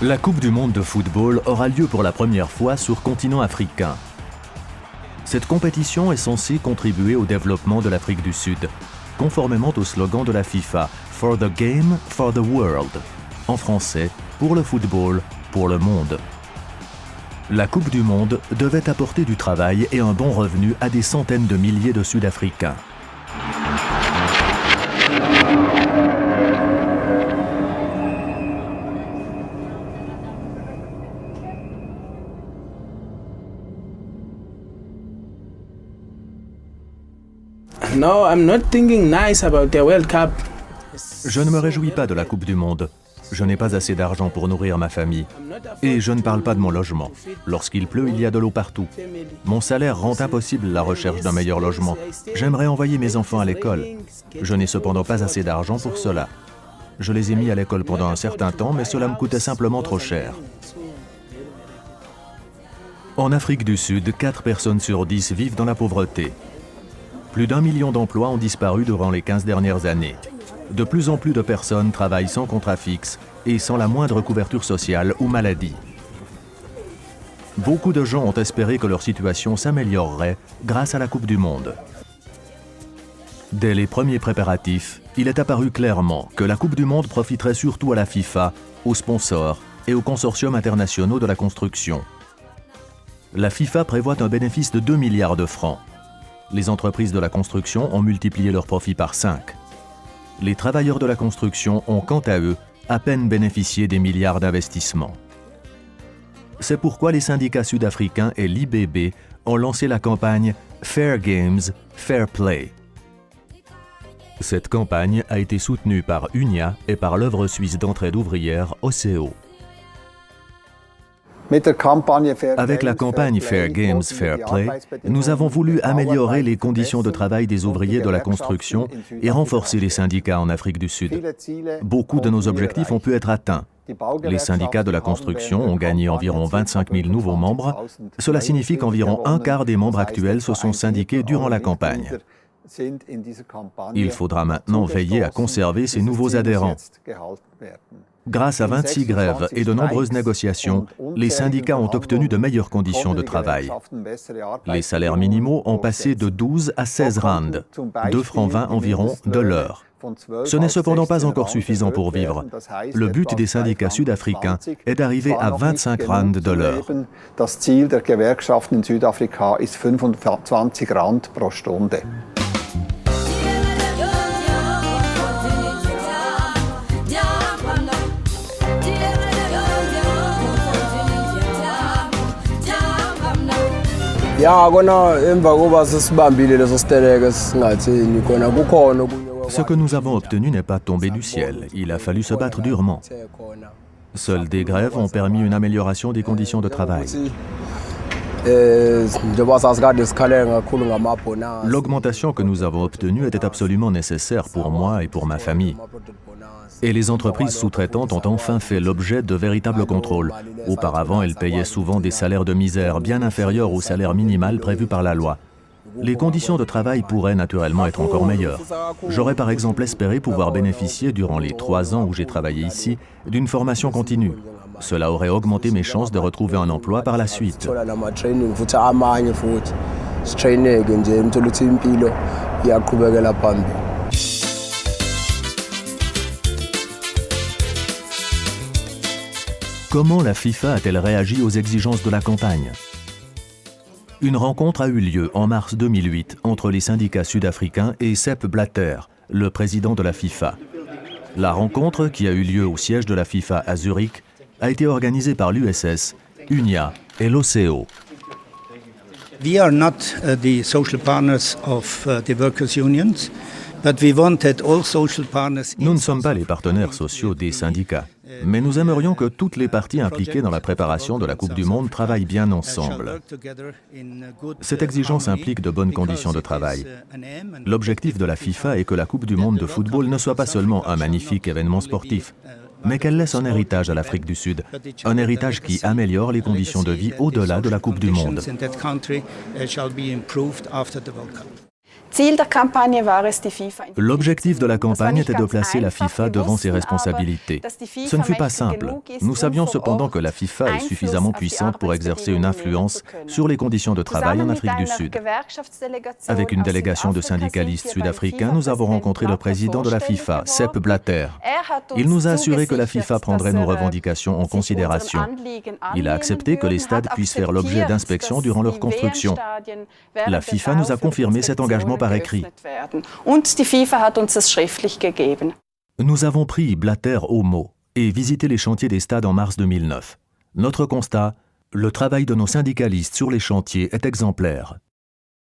La Coupe du monde de football aura lieu pour la première fois sur continent africain. Cette compétition est censée contribuer au développement de l'Afrique du Sud, conformément au slogan de la FIFA « For the game, for the world ». En français, pour le football, pour le monde. La Coupe du monde devait apporter du travail et un bon revenu à des centaines de milliers de Sud-Africains. No, I'm not thinking nice about the World Cup. Je ne me réjouis pas de la Coupe du monde. Je n'ai pas assez d'argent pour nourrir ma famille. Et je ne parle pas de mon logement. Lorsqu'il pleut, il y a de l'eau partout. Mon salaire rend impossible la recherche d'un meilleur logement. J'aimerais envoyer mes enfants à l'école. Je n'ai cependant pas assez d'argent pour cela. Je les ai mis à l'école pendant un certain temps, mais cela me coûtait simplement trop cher. En Afrique du Sud, 4 personnes sur 10 vivent dans la pauvreté. Plus d'1 million d'emplois ont disparu durant les 15 dernières années. De plus en plus de personnes travaillent sans contrat fixe et sans la moindre couverture sociale ou maladie. Beaucoup de gens ont espéré que leur situation s'améliorerait grâce à la Coupe du monde. Dès les premiers préparatifs, il est apparu clairement que la Coupe du monde profiterait surtout à la FIFA, aux sponsors et aux consortiums internationaux de la construction. La FIFA prévoit un bénéfice de 2 milliards de francs. Les entreprises de la construction ont multiplié leurs profits par 5. Les travailleurs de la construction ont, quant à eux, à peine bénéficié des milliards d'investissements. C'est pourquoi les syndicats sud-africains et l'IBB ont lancé la campagne « Fair Games, Fair Play ». Cette campagne a été soutenue par UNIA et par l'œuvre suisse d'entraide ouvrière OCEO. Avec la campagne Fair Games, Fair Play, nous avons voulu améliorer les conditions de travail des ouvriers de la construction et renforcer les syndicats en Afrique du Sud. Beaucoup de nos objectifs ont pu être atteints. Les syndicats de la construction ont gagné environ 25 000 nouveaux membres. Cela signifie qu'environ un quart des membres actuels se sont syndiqués durant la campagne. Il faudra maintenant veiller à conserver ces nouveaux adhérents. Grâce à 26 grèves et de nombreuses négociations, les syndicats ont obtenu de meilleures conditions de travail. Les salaires minimaux ont passé de 12 à 16 rand, 2 francs 20 environ de l'heure. Ce n'est cependant pas encore suffisant pour vivre. Le but des syndicats sud-africains est d'arriver à 25 rand de l'heure. Das Ziel der Gewerkschaften in Südafrika ist 25 Rand pro Stunde. Ce que nous avons obtenu n'est pas tombé du ciel. Il a fallu se battre durement. Seules des grèves ont permis une amélioration des conditions de travail. L'augmentation que nous avons obtenue était absolument nécessaire pour moi et pour ma famille. Et les entreprises sous-traitantes ont enfin fait l'objet de véritables contrôles. Auparavant, elles payaient souvent des salaires de misère bien inférieurs au salaire minimal prévu par la loi. Les conditions de travail pourraient naturellement être encore meilleures. J'aurais par exemple espéré pouvoir bénéficier, durant les 3 ans où j'ai travaillé ici, d'une formation continue. Cela aurait augmenté mes chances de retrouver un emploi par la suite. Comment la FIFA a-t-elle réagi aux exigences de la campagne? Une rencontre a eu lieu en mars 2008 entre les syndicats sud-africains et Sepp Blatter, le président de la FIFA. La rencontre, qui a eu lieu au siège de la FIFA à Zurich, a été organisée par l'USS, UNIA et l'OCEO. We are not the social partners of the workers' unions, but we wanted all social partners. Nous ne sommes pas les partenaires sociaux des syndicats, mais nous aimerions que toutes les parties impliquées dans la préparation de la Coupe du monde travaillent bien ensemble. Cette exigence implique de bonnes conditions de travail. L'objectif de la FIFA est que la Coupe du monde de football ne soit pas seulement un magnifique événement sportif, mais qu'elle laisse un héritage à l'Afrique du Sud, un héritage qui améliore les conditions de vie au-delà de la Coupe du monde. L'objectif de la campagne était de placer la FIFA devant ses responsabilités. Ce ne fut pas simple. Nous savions cependant que la FIFA est suffisamment puissante pour exercer une influence sur les conditions de travail en Afrique du Sud. Avec une délégation de syndicalistes sud-africains, nous avons rencontré le président de la FIFA, Sepp Blatter. Il nous a assuré que la FIFA prendrait nos revendications en considération. Il a accepté que les stades puissent faire l'objet d'inspections durant leur construction. La FIFA nous a confirmé cet engagement par écrit. Nous avons pris Blatter au mot et visité les chantiers des stades en mars 2009. Notre constat, le travail de nos syndicalistes sur les chantiers est exemplaire.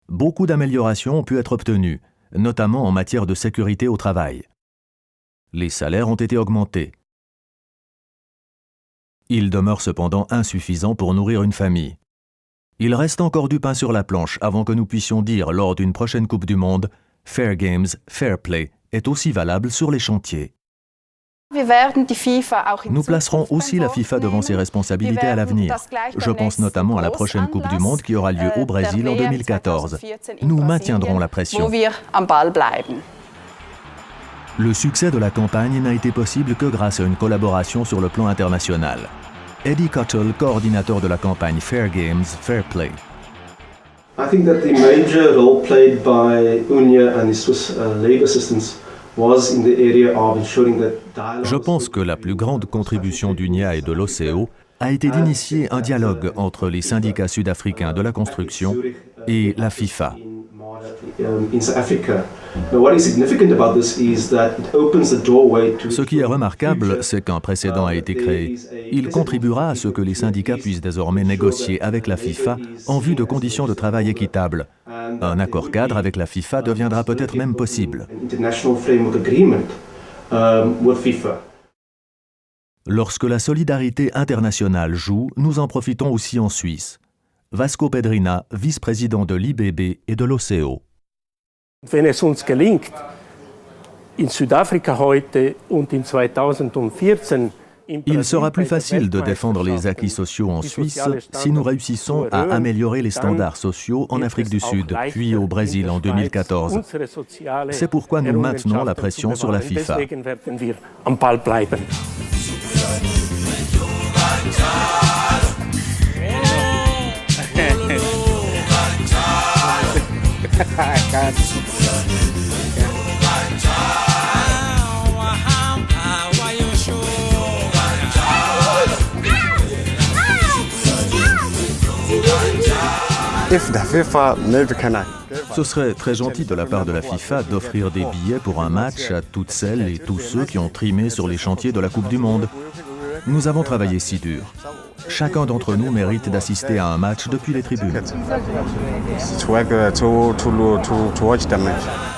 Beaucoup d'améliorations ont pu être obtenues, notamment en matière de sécurité au travail. Les salaires ont été augmentés. Ils demeurent cependant insuffisants pour nourrir une famille. Il reste encore du pain sur la planche avant que nous puissions dire lors d'une prochaine Coupe du Monde « Fair Games, Fair Play » est aussi valable sur les chantiers. Nous placerons aussi la FIFA devant ses responsabilités à l'avenir. Je pense notamment à la prochaine Coupe du Monde qui aura lieu au Brésil en 2014. Nous maintiendrons la pression. Le succès de la campagne n'a été possible que grâce à une collaboration sur le plan international. Eddie Cottle, coordinateur de la campagne Fair Games, Fair Play. I think that the major role played by UNIA and the Swiss labor assistance was in the area of ensuring that dialogue. Je pense que la plus grande contribution d'UNIA et de l'OCO a été d'initier un dialogue entre les syndicats sud-africains de la construction et la FIFA. Ce qui est remarquable, c'est qu'un précédent a été créé. Il contribuera à ce que les syndicats puissent désormais négocier avec la FIFA en vue de conditions de travail équitables. Un accord cadre avec la FIFA deviendra peut-être même possible. Lorsque la solidarité internationale joue, nous en profitons aussi en Suisse. Vasco Pedrina, vice-président de l'IBB et de l'OCO. Wenn es uns gelingt, in Südafrika heute und in 2014 il sera plus facile de défendre les acquis sociaux en Suisse si nous réussissons à améliorer les standards sociaux en Afrique du Sud, puis au Brésil en 2014. C'est pourquoi nous maintenons la pression sur la FIFA. Ce serait très gentil de la part de la FIFA d'offrir des billets pour un match à toutes celles et tous ceux qui ont trimé sur les chantiers de la Coupe du Monde. Nous avons travaillé si dur. Chacun d'entre nous mérite d'assister à un match depuis les tribunes. To watch the match.